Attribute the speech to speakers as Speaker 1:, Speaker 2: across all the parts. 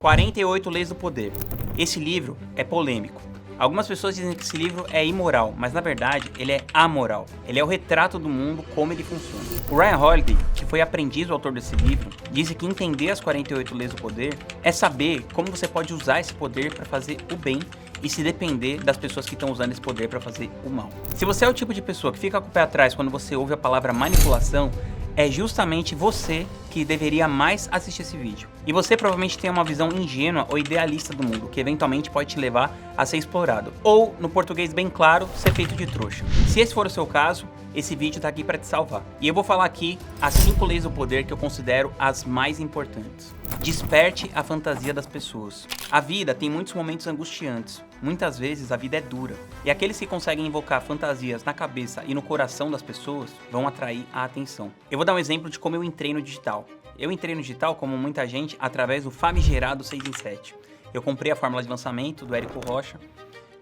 Speaker 1: 48 Leis do Poder. Esse livro é polêmico. Algumas pessoas dizem que esse livro é imoral, mas na verdade ele é amoral. Ele é o retrato do mundo, como ele funciona. O Ryan Holiday, que foi aprendiz do autor desse livro, disse que entender as 48 Leis do Poder é saber como você pode usar esse poder para fazer o bem e se depender das pessoas que estão usando esse poder para fazer o mal. Se você é o tipo de pessoa que fica com o pé atrás quando você ouve a palavra manipulação, é justamente você que deveria mais assistir esse vídeo. E você provavelmente tem uma visão ingênua ou idealista do mundo, que eventualmente pode te levar a ser explorado. Ou, no português bem claro, ser feito de trouxa. Se esse for o seu caso, esse vídeo tá aqui para te salvar. E eu vou falar aqui as 5 leis do poder que eu considero as mais importantes. Desperte a fantasia das pessoas. A vida tem muitos momentos angustiantes. Muitas vezes a vida é dura. E aqueles que conseguem invocar fantasias na cabeça e no coração das pessoas vão atrair a atenção. Eu vou dar um exemplo de como eu entrei no digital. Eu entrei no digital, como muita gente, através do famigerado 6 em 7. Eu comprei a fórmula de lançamento do Érico Rocha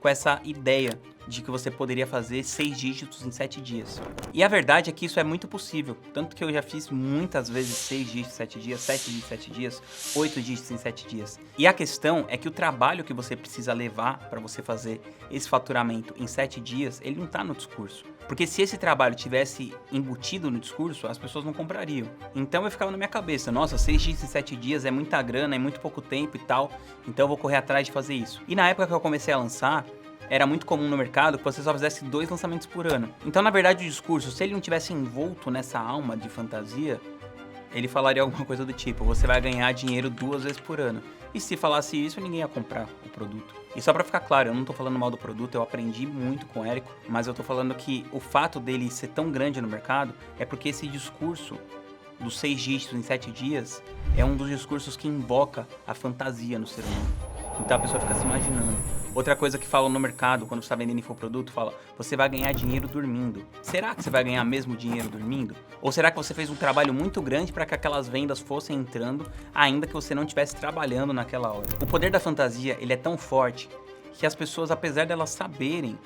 Speaker 1: com essa ideia de que você poderia fazer 6 dígitos em 7 dias. E a verdade é que isso é muito possível, tanto que eu já fiz muitas vezes 6 dígitos em 7 dias, 7 dígitos em 7 dias, 8 dígitos em 7 dias. E a questão é que o trabalho que você precisa levar para você fazer esse faturamento em 7 dias, ele não está no discurso. Porque se esse trabalho tivesse embutido no discurso, as pessoas não comprariam. Então eu ficava na minha cabeça, nossa, 6 dígitos em 7 dias é muita grana, é muito pouco tempo e tal, então eu vou correr atrás de fazer isso. E na época que eu comecei a lançar, era muito comum no mercado que você só fizesse 2 lançamentos por ano. Então, na verdade, o discurso, se ele não tivesse envolto nessa alma de fantasia, ele falaria alguma coisa do tipo, você vai ganhar dinheiro 2 vezes por ano. E se falasse isso, ninguém ia comprar o produto. E só pra ficar claro, eu não tô falando mal do produto, eu aprendi muito com o Érico, mas eu tô falando que o fato dele ser tão grande no mercado é porque esse discurso dos 6 dígitos em 7 dias é um dos discursos que invoca a fantasia no ser humano. Então a pessoa fica se imaginando. Outra coisa que falam no mercado, quando você está vendendo infoproduto, fala, você vai ganhar dinheiro dormindo. Será que você vai ganhar mesmo dinheiro dormindo? Ou será que você fez um trabalho muito grande para que aquelas vendas fossem entrando, ainda que você não estivesse trabalhando naquela hora? O poder da fantasia, ele é tão forte que as pessoas, apesar delas saberem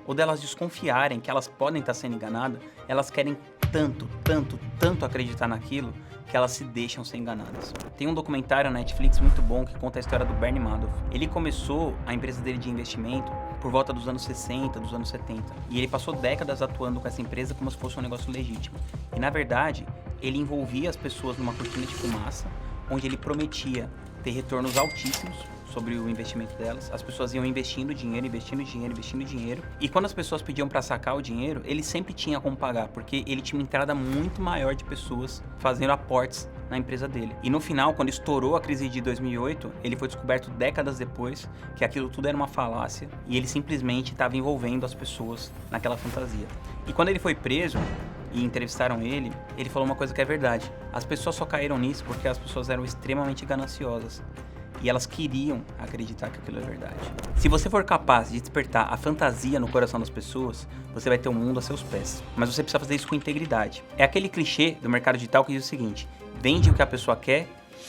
Speaker 1: ou delas desconfiarem que elas podem estar sendo enganadas, elas querem tanto acreditar naquilo que elas se deixam ser enganadas. Tem um documentário na Netflix muito bom que conta a história do Bernie Madoff. Ele começou a empresa dele de investimento por volta dos anos 60, dos anos 70. E ele passou décadas atuando com essa empresa como se fosse um negócio legítimo. E na verdade, ele envolvia as pessoas numa cortina de fumaça, onde ele prometia ter retornos altíssimos sobre o investimento delas. As pessoas iam investindo dinheiro. E quando as pessoas pediam para sacar o dinheiro, ele sempre tinha como pagar, porque ele tinha uma entrada muito maior de pessoas fazendo aportes na empresa dele. E no final, quando estourou a crise de 2008, ele foi descoberto décadas depois que aquilo tudo era uma falácia e ele simplesmente estava envolvendo as pessoas naquela fantasia. E quando ele foi preso e entrevistaram ele, ele falou uma coisa que é verdade. As pessoas só caíram nisso porque as pessoas eram extremamente gananciosas. E elas queriam acreditar que aquilo é verdade. Se você for capaz de despertar a fantasia no coração das pessoas, você vai ter um mundo a seus pés. Mas você precisa fazer isso com integridade. É aquele clichê do mercado digital que diz o seguinte, vende o que a pessoa quer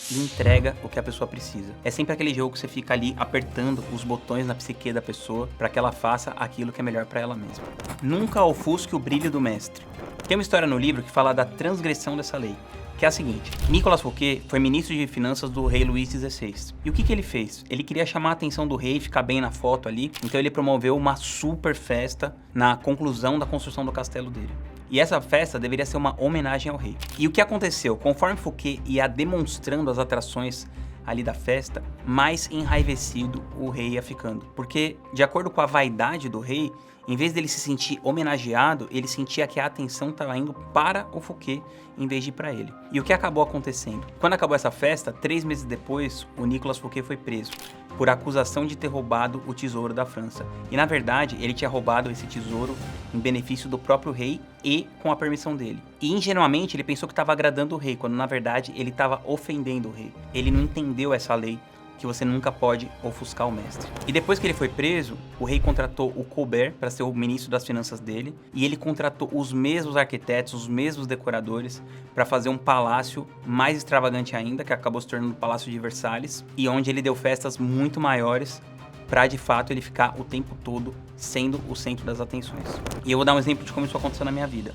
Speaker 1: e entrega o que a pessoa precisa. É sempre aquele jogo que você fica ali apertando os botões na psique da pessoa para que ela faça aquilo que é melhor para ela mesma. Nunca ofusque o brilho do mestre. Tem uma história no livro que fala da transgressão dessa lei, que é a seguinte, Nicolas Fouquet foi ministro de finanças do rei Luís XVI. E o que ele fez? Ele queria chamar a atenção do rei, ficar bem na foto ali, então ele promoveu uma super festa na conclusão da construção do castelo dele. E essa festa deveria ser uma homenagem ao rei. E o que aconteceu? Conforme Fouquet ia demonstrando as atrações ali da festa, mais enraivecido o rei ia ficando. Porque, de acordo com a vaidade do rei, em vez dele se sentir homenageado, ele sentia que a atenção estava indo para o Fouquet, em vez de ir para ele. E o que acabou acontecendo? Quando acabou essa festa, 3 meses depois, o Nicolas Fouquet foi preso por acusação de ter roubado o tesouro da França. E na verdade, ele tinha roubado esse tesouro em benefício do próprio rei e com a permissão dele. E ingenuamente ele pensou que estava agradando o rei, quando na verdade ele estava ofendendo o rei. Ele não entendeu essa lei, que você nunca pode ofuscar o mestre. E depois que ele foi preso, o rei contratou o Colbert para ser o ministro das finanças dele, e ele contratou os mesmos arquitetos, os mesmos decoradores, para fazer um palácio mais extravagante ainda, que acabou se tornando o Palácio de Versalhes, e onde ele deu festas muito maiores, para de fato ele ficar o tempo todo sendo o centro das atenções. E eu vou dar um exemplo de como isso aconteceu na minha vida.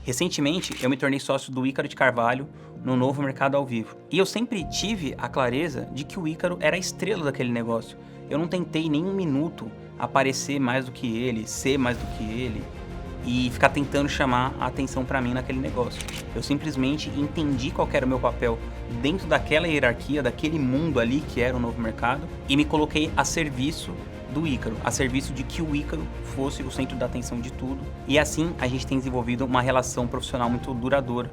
Speaker 1: Recentemente, eu me tornei sócio do Ícaro de Carvalho, no novo mercado ao vivo. E eu sempre tive a clareza de que o Ícaro era a estrela daquele negócio. Eu não tentei nem um minuto aparecer mais do que ele, ser mais do que ele e ficar tentando chamar a atenção para mim naquele negócio. Eu simplesmente entendi qual era o meu papel dentro daquela hierarquia, daquele mundo ali que era o novo mercado e me coloquei a serviço do Ícaro, a serviço de que o Ícaro fosse o centro da atenção de tudo. E assim a gente tem desenvolvido uma relação profissional muito duradoura,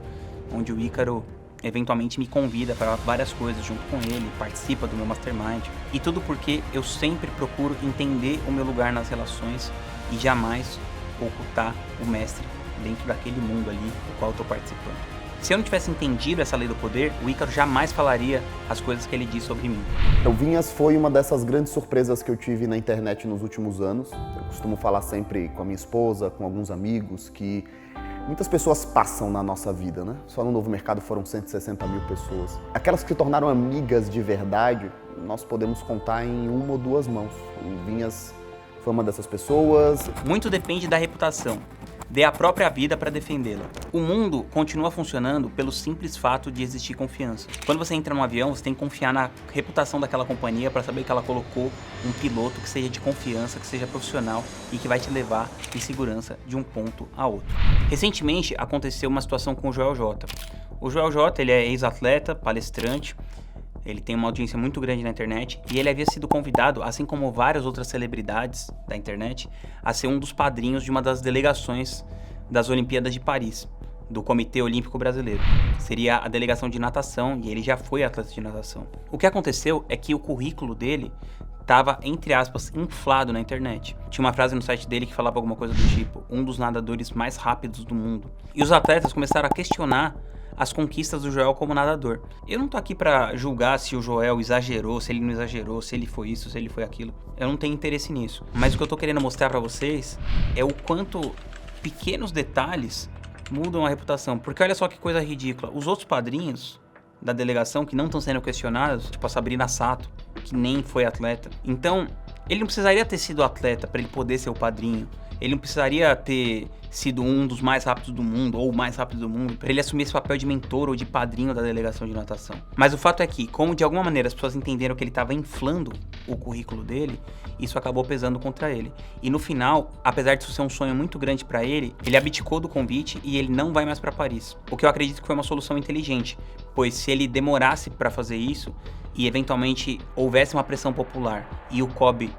Speaker 1: onde o Ícaro eventualmente me convida para várias coisas junto com ele, participa do meu mastermind. E tudo porque eu sempre procuro entender o meu lugar nas relações e jamais ocultar o mestre dentro daquele mundo ali do qual eu estou participando. Se eu não tivesse entendido essa lei do poder, o Ícaro jamais falaria as coisas que ele diz sobre mim.
Speaker 2: O Vinhas foi uma dessas grandes surpresas que eu tive na internet nos últimos anos. Eu costumo falar sempre com a minha esposa, com alguns amigos, que muitas pessoas passam na nossa vida, né? Só no Novo Mercado foram 160 mil pessoas. Aquelas que se tornaram amigas de verdade, nós podemos contar em uma ou duas mãos. O Vinhas foi uma dessas pessoas.
Speaker 1: Muito depende da reputação. Dê a própria vida para defendê-la. O mundo continua funcionando pelo simples fato de existir confiança. Quando você entra num avião, você tem que confiar na reputação daquela companhia para saber que ela colocou um piloto que seja de confiança, que seja profissional e que vai te levar em segurança de um ponto a outro. Recentemente aconteceu uma situação com o Joel J. O Joel J, ele é ex-atleta, palestrante, ele tem uma audiência muito grande na internet e ele havia sido convidado, assim como várias outras celebridades da internet, a ser um dos padrinhos de uma das delegações das Olimpíadas de Paris, do Comitê Olímpico Brasileiro. Seria a delegação de natação e ele já foi atleta de natação. O que aconteceu é que o currículo dele estava, entre aspas, inflado na internet. Tinha uma frase no site dele que falava alguma coisa do tipo, um dos nadadores mais rápidos do mundo. E os atletas começaram a questionar as conquistas do Joel como nadador. Eu não tô aqui pra julgar se o Joel exagerou, se ele não exagerou, se ele foi isso, se ele foi aquilo. Eu não tenho interesse nisso. Mas o que eu tô querendo mostrar pra vocês é o quanto pequenos detalhes mudam a reputação. Porque olha só que coisa ridícula. Os outros padrinhos da delegação que não estão sendo questionados, tipo a Sabrina Sato, que nem foi atleta. Então, ele não precisaria ter sido atleta para ele poder ser o padrinho. Ele não precisaria ter sido um dos mais rápidos do mundo, ou o mais rápido do mundo, para ele assumir esse papel de mentor ou de padrinho da delegação de natação. Mas o fato é que, como de alguma maneira as pessoas entenderam que ele estava inflando o currículo dele, isso acabou pesando contra ele. E no final, apesar de isso ser um sonho muito grande para ele, ele abdicou do convite e ele não vai mais para Paris. O que eu acredito que foi uma solução inteligente, pois se ele demorasse para fazer isso e eventualmente houvesse uma pressão popular e o COB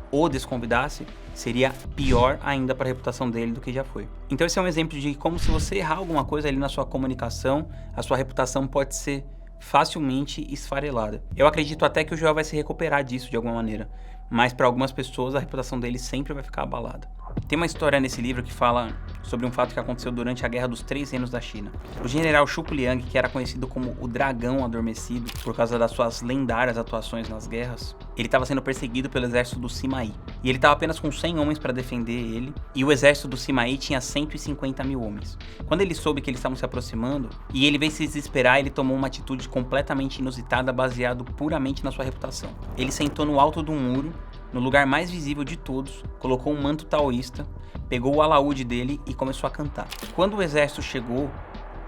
Speaker 1: o desconvidasse, seria pior ainda para a reputação dele do que já foi. Então esse é um exemplo de como se você errar alguma coisa ali na sua comunicação, a sua reputação pode ser facilmente esfarelada. Eu acredito até que o Joel vai se recuperar disso de alguma maneira, mas para algumas pessoas a reputação dele sempre vai ficar abalada. Tem uma história nesse livro que fala sobre um fato que aconteceu durante a Guerra dos 3 Reinos da China. O general Zhu Liang, que era conhecido como o Dragão Adormecido por causa das suas lendárias atuações nas guerras, ele estava sendo perseguido pelo exército do Sima Yi. E ele estava apenas com 100 homens para defender ele, e o exército do Sima Yi tinha 150 mil homens. Quando ele soube que eles estavam se aproximando, e ele veio se desesperar, ele tomou uma atitude completamente inusitada, baseado puramente na sua reputação. Ele sentou no alto do muro, no lugar mais visível de todos, colocou um manto taoísta, pegou o alaúde dele e começou a cantar. Quando o exército chegou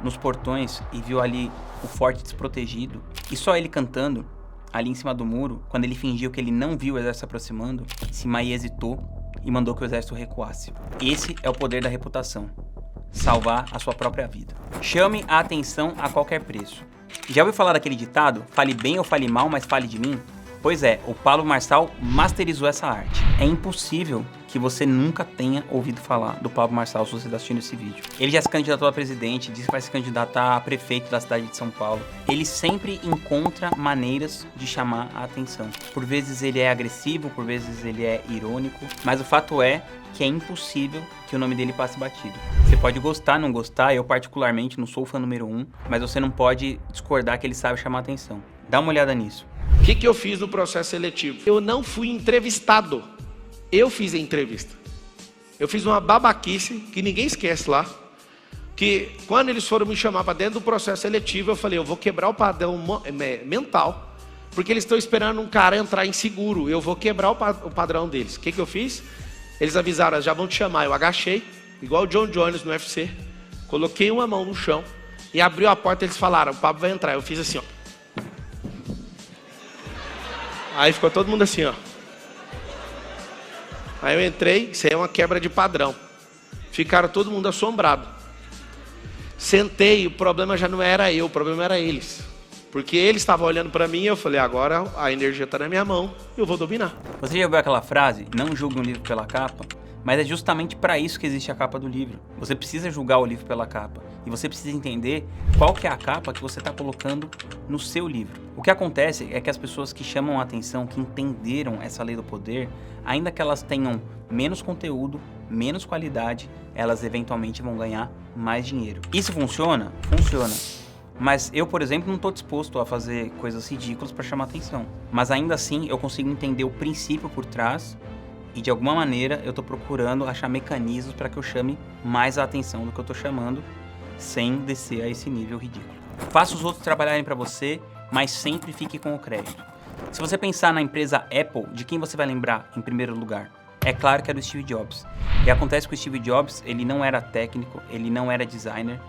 Speaker 1: nos portões e viu ali o forte desprotegido, e só ele cantando, ali em cima do muro, quando ele fingiu que ele não viu o exército se aproximando, Sima Yi hesitou e mandou que o exército recuasse. Esse é o poder da reputação. Salvar a sua própria vida. Chame a atenção a qualquer preço. Já ouviu falar daquele ditado? Fale bem ou fale mal, mas fale de mim? Pois é, o Pablo Marçal masterizou essa arte. É impossível que você nunca tenha ouvido falar do Pablo Marçal se você está assistindo esse vídeo. Ele já se candidatou a presidente, disse que vai se candidatar a prefeito da cidade de São Paulo. Ele sempre encontra maneiras de chamar a atenção. Por vezes ele é agressivo, por vezes ele é irônico, mas o fato é que é impossível que o nome dele passe batido. Você pode gostar, não gostar, eu particularmente não sou o fã número 1, mas você não pode discordar que ele sabe chamar a atenção. Dá uma olhada nisso.
Speaker 3: O que eu fiz no processo seletivo? Eu não fui entrevistado, eu fiz a entrevista. Eu fiz uma babaquice que ninguém esquece lá, que quando eles foram me chamar para dentro do processo seletivo, eu falei, eu vou quebrar o padrão mental, porque eles estão esperando um cara entrar inseguro, eu vou quebrar o padrão deles. O que eu fiz? Eles avisaram, já vão te chamar. Eu agachei, igual o John Jones no UFC, coloquei uma mão no chão E abriu a porta, eles falaram, o Pablo vai entrar. Eu fiz assim, ó. Aí ficou todo mundo assim, ó. Aí eu entrei, isso aí é uma quebra de padrão. Ficaram todo mundo assombrado. Sentei, o problema já não era eu, o problema era eles. Porque eles estavam olhando para mim e eu falei, agora a energia está na minha mão, eu vou dominar.
Speaker 1: Você já ouviu aquela frase, não julgue um livro pela capa? Mas é justamente para isso que existe a capa do livro. Você precisa julgar o livro pela capa. E você precisa entender qual que é a capa que você está colocando no seu livro. O que acontece é que as pessoas que chamam a atenção, que entenderam essa lei do poder, ainda que elas tenham menos conteúdo, menos qualidade, elas eventualmente vão ganhar mais dinheiro. Isso funciona? Funciona. Mas eu, por exemplo, não estou disposto a fazer coisas ridículas para chamar atenção. Mas ainda assim eu consigo entender o princípio por trás e de alguma maneira eu estou procurando achar mecanismos para que eu chame mais a atenção do que eu estou chamando, sem descer a esse nível ridículo. Faça os outros trabalharem para você, mas sempre fique com o crédito. Se você pensar na empresa Apple, de quem você vai lembrar em primeiro lugar? É claro que é do Steve Jobs. E acontece que o Steve Jobs, ele não era técnico, ele não era designer,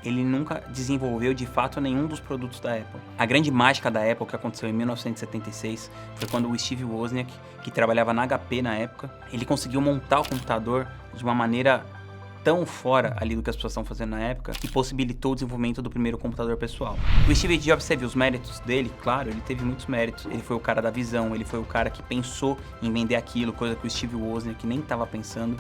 Speaker 1: ele nunca desenvolveu de fato nenhum dos produtos da Apple. A grande mágica da Apple, que aconteceu em 1976, foi quando o Steve Wozniak, que trabalhava na HP na época, ele conseguiu montar o computador de uma maneira tão fora ali do que as pessoas estão fazendo na época, que possibilitou o desenvolvimento do primeiro computador pessoal. O Steve Jobs teve os méritos dele? Claro, ele teve muitos méritos. Ele foi o cara da visão, ele foi o cara que pensou em vender aquilo, coisa que o Steve Wozniak nem estava pensando.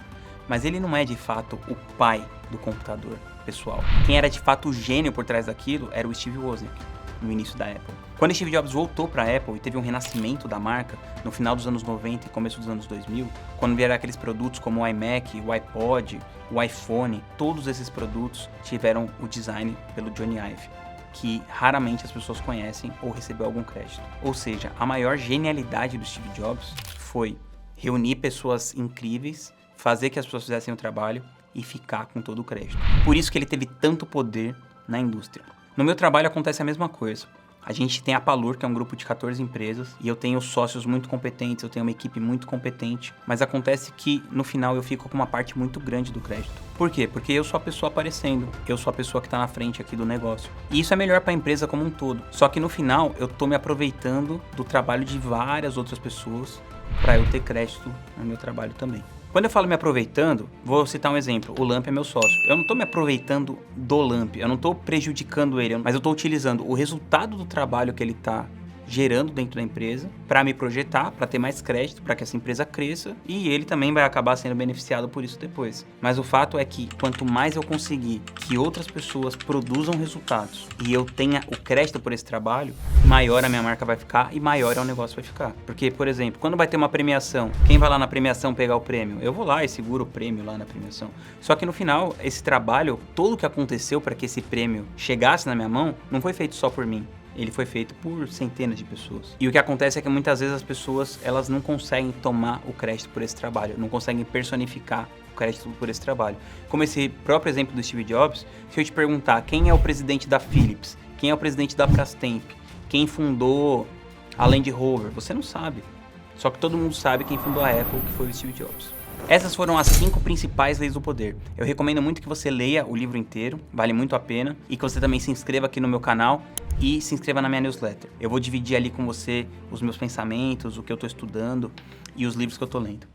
Speaker 1: Mas ele não é de fato o pai do computador pessoal. Quem era de fato o gênio por trás daquilo era o Steve Wozniak, no início da Apple. Quando Steve Jobs voltou para a Apple e teve um renascimento da marca, no final dos anos 90 e começo dos anos 2000, quando vieram aqueles produtos como o iMac, o iPod, o iPhone, todos esses produtos tiveram o design pelo Johnny Ive, que raramente as pessoas conhecem ou recebeu algum crédito. Ou seja, a maior genialidade do Steve Jobs foi reunir pessoas incríveis, fazer que as pessoas fizessem o trabalho e ficar com todo o crédito. Por isso que ele teve tanto poder na indústria. No meu trabalho acontece a mesma coisa. A gente tem a Palur, que é um grupo de 14 empresas, e eu tenho sócios muito competentes, eu tenho uma equipe muito competente, mas acontece que no final eu fico com uma parte muito grande do crédito. Por quê? Porque eu sou a pessoa aparecendo, eu sou a pessoa que está na frente aqui do negócio. E isso é melhor para a empresa como um todo. Só que no final eu estou me aproveitando do trabalho de várias outras pessoas para eu ter crédito no meu trabalho também. Quando eu falo me aproveitando, vou citar um exemplo. O Lamp é meu sócio. Eu não estou me aproveitando do Lamp, eu não estou prejudicando ele, mas eu estou utilizando o resultado do trabalho que ele está gerando dentro da empresa para me projetar, para ter mais crédito, para que essa empresa cresça, e ele também vai acabar sendo beneficiado por isso depois. Mas o fato é que quanto mais eu conseguir que outras pessoas produzam resultados e eu tenha o crédito por esse trabalho, maior a minha marca vai ficar e maior o negócio vai ficar. Porque, por exemplo, quando vai ter uma premiação, quem vai lá na premiação pegar o prêmio? Eu vou lá e seguro o prêmio lá na premiação. Só que no final, esse trabalho, todo o que aconteceu para que esse prêmio chegasse na minha mão, não foi feito só por mim. Ele foi feito por centenas de pessoas. E o que acontece é que muitas vezes as pessoas, elas não conseguem tomar o crédito por esse trabalho, não conseguem personificar o crédito por esse trabalho. Como esse próprio exemplo do Steve Jobs, se eu te perguntar quem é o presidente da Philips, quem é o presidente da Brastemp, quem fundou a Land Rover, você não sabe. Só que todo mundo sabe quem fundou a Apple, que foi o Steve Jobs. Essas foram as 5 principais leis do poder. Eu recomendo muito que você leia o livro inteiro, vale muito a pena, e que você também se inscreva aqui no meu canal e se inscreva na minha newsletter. Eu vou dividir ali com você os meus pensamentos, o que eu estou estudando e os livros que eu estou lendo.